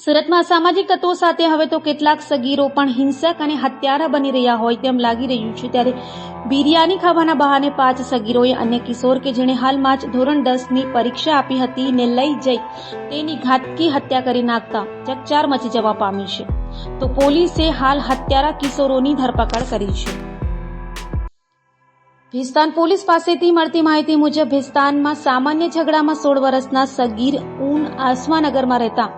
સુરતમાં અસામાજિક તત્વો સાથે હવે તો કેટલાક સગીરો પણ હિંસક અને હત્યારા બની રહ્યા હોય તેમ લાગી રહ્યું છે। ત્યારે બિરયાની ખાવાના બહાને 5 સગીરોએ અન્ય કિશોર કે જેણે હાલમાં જ ધોરણ 10ની પરીક્ષા આપી હતી ને લઈ જઈ તેની ઘાતકી હત્યા કરી નાખતા ચકચાર મચી જવા પામી છે। તો પોલીસે હાલ હત્યારા કિશોરોની ધરપકડ કરી છે। ભેસ્તાન પોલીસ પાસેથી મળતી માહિતી મુજબ ભેસ્તાનમાં સામાન્ય ઝઘડામાં 16 વર્ષના સગીર ઊન આસમાનગરમાં રહેતા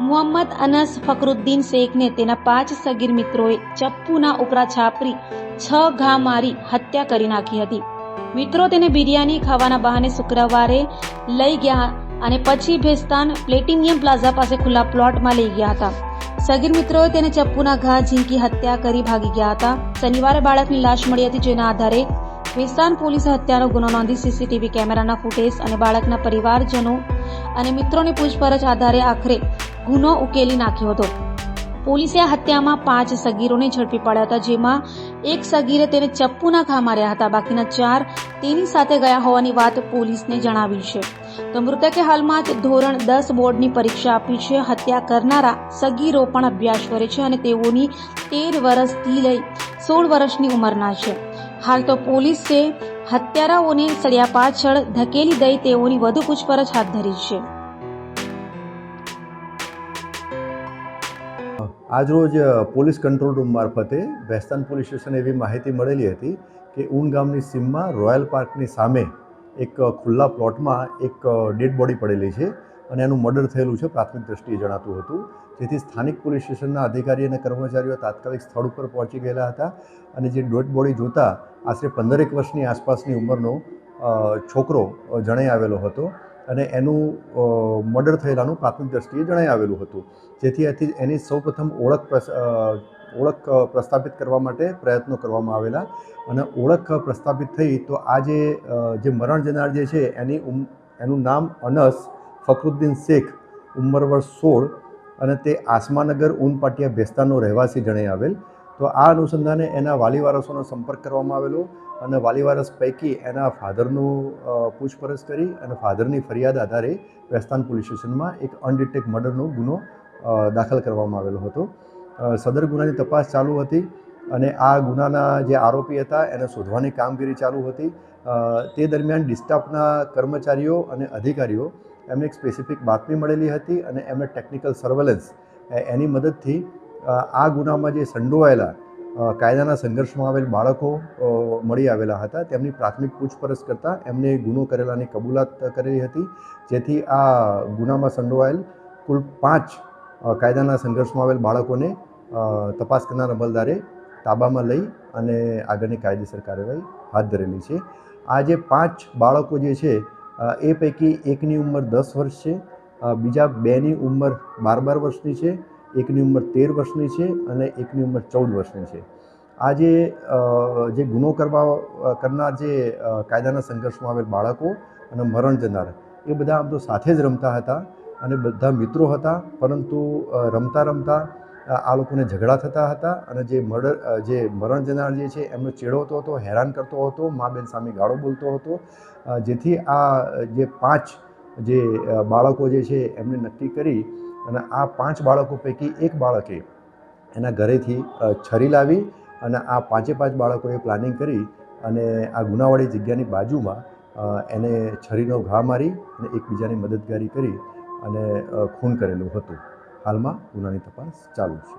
મોહમ્મદ અનસ ફકરુદ્દીન શેખને તેના 5 સગીર મિત્રોએ ચપ્પુના ઉપરા છાપરી 6 ઘા મારી હત્યા કરી નાખી હતી। મિત્રો તેને બિરયાની ખાવાના બહાને શુક્રવારે લઈ ગયા અને પછી ભેસ્તાન પ્લેટિનિયમ પ્લાઝા પાસે ખુલ્લા પ્લોટમાં લઈ ગયા હતા। સગીર મિત્રોએ તેને ચપ્પુના ઘા ઝીંકી હત્યા કરી ભાગી ગયા હતા। શનિવારે બાળકની લાશ મળી હતી, જેના આધારે ભેસ્તાન પોલીસે હત્યાનો ગુનો નોંધી સીસીટીવી કેમેરાના ફૂટેજ અને બાળકના પરિવારજનો અને મિત્રોની પૂછપરછ આધારે આખરે ગુનો ઉકેલી નાખ્યો હતો। પોલીસે આ હત્યામાં 5 સગીરોને ઝડપી પાડ્યા હતા, જેમાં એક સગીરે તેને ચપ્પુના ઘા માર્યા હતા। બાકીના 4 તેની સાથે ગયા હોવાની વાત પોલીસને જણાવી છે। તો મૃતકે હાલમાં જ ધોરણ 10 બોર્ડની પરીક્ષા આપી છે। હત્યા કરનારા સગીરો પણ અભ્યાસ કરે છે અને તેઓની 13 વર્ષથી લઈ 16 વર્ષની ઉંમરના છે। હાલ તો પોલીસે હત્યારાઓને સળિયા પાછળ ધકેલી દઈ તેઓની વધુ પૂછપરછ હાથ ધરી છે। આજરોજ પોલીસ કંટ્રોલ રૂમ મારફતે ભેસ્તાન પોલીસ સ્ટેશન એવી માહિતી મળેલી હતી કે ઊન ગામની સીમમાં રોયલ પાર્કની સામે એક ખુલ્લા પ્લોટમાં એક ડેડ બોડી પડેલી છે અને એનું મર્ડર થયેલું છે પ્રાથમિક દ્રષ્ટિએ જણાતું હતું, જેથી સ્થાનિક પોલીસ સ્ટેશનના અધિકારી અને કર્મચારીઓ તાત્કાલિક સ્થળ ઉપર પહોંચી ગયેલા હતા અને જે ડેડ બોડી જોતા આશરે 15 વર્ષની આસપાસની ઉંમરનો છોકરો જણાઈ આવેલો હતો અને એનું મર્ડર થયેલાનું પ્રાથમિક દ્રષ્ટિએ જણાઈ આવેલું હતું, જેથી એની સૌપ્રથમ ઓળખ પ્રસ્થાપિત કરવા માટે પ્રયત્નો કરવામાં આવેલા અને ઓળખ પ્રસ્થાપિત થઈ તો આ જે મરણ જનાર જે છે એનું નામ અનસ ફકરુદ્દીન શેખ, ઉંમર વર્ષ 16 અને તે આસમાનગર ઊન પાટિયા ભેસ્તાનનો રહેવાસી જણાઈ આવેલ। તો આ અનુસંધાને એના વાલી વારસોનો સંપર્ક કરવામાં આવેલો અને વાલી વારસ પૈકી એના ફાધરનું પૂછપરછ કરી અને ફાધરની ફરિયાદ આધારે ભેસ્તાન પોલીસ સ્ટેશનમાં એક અનડિટેક્ટ મર્ડરનો ગુનો દાખલ કરવામાં આવેલો હતો। સદર ગુનાની તપાસ ચાલુ હતી અને આ ગુનાના જે આરોપી હતા એને શોધવાની કામગીરી ચાલુ હતી। તે દરમિયાન ડિસ્ટાફના કર્મચારીઓ અને અધિકારીઓ એમને એક સ્પેસિફિક બાતમી મળેલી હતી અને એમને ટેકનિકલ સર્વેલન્સ એની મદદથી આ ગુનામાં જે સંડોવાયેલા કાયદાના સંઘર્ષમાં આવેલ બાળકો મળી આવેલા હતા। તેમની પ્રાથમિક પૂછપરછ કરતાં એમને ગુનો કરેલાની કબૂલાત કરેલી હતી, જેથી આ ગુનામાં સંડોવાયેલ કુલ 5 કાયદાના સંઘર્ષમાં આવેલ બાળકોને તપાસ કરનાર અમલદારે તાબામાં લઈ અને આગળની કાયદેસર કાર્યવાહી હાથ ધરેલી છે। આ જે 5 બાળકો જે છે એ પૈકી એકની ઉંમર 10 વર્ષ છે, બીજા 2ની ઉંમર 12 વર્ષની છે, એકની ઉંમર 13 વર્ષની છે અને એકની ઉંમર 14 વર્ષની છે। આ જે ગુનો કરનાર જે કાયદાના સંઘર્ષમાં આવેલ બાળકો અને મરણ જનાર એ બધા આમ તો સાથે જ રમતા હતા અને બધા મિત્રો હતા, પરંતુ રમતા રમતા આ લોકોને ઝઘડા થતા હતા અને જે મરણ જનાર જે છે એમનો ચેડવતો હતો, હેરાન કરતો હતો, મા બેન સામે ગાળો બોલતો હતો, જેથી આ જે 5 બાળકો જે છે એમને નક્કી કરી અને આ 5 બાળકો પૈકી એક બાળકે એના ઘરેથી છરી લાવી અને આ 5 બાળકોએ પ્લાનિંગ કરી અને આ ગુનાવાળી જગ્યાની બાજુમાં એને છરીનો ઘા મારી અને એકબીજાની મદદગારી કરી અને ખૂન કરેલું હતું। હાલમાં ગુનાની તપાસ ચાલુ છે।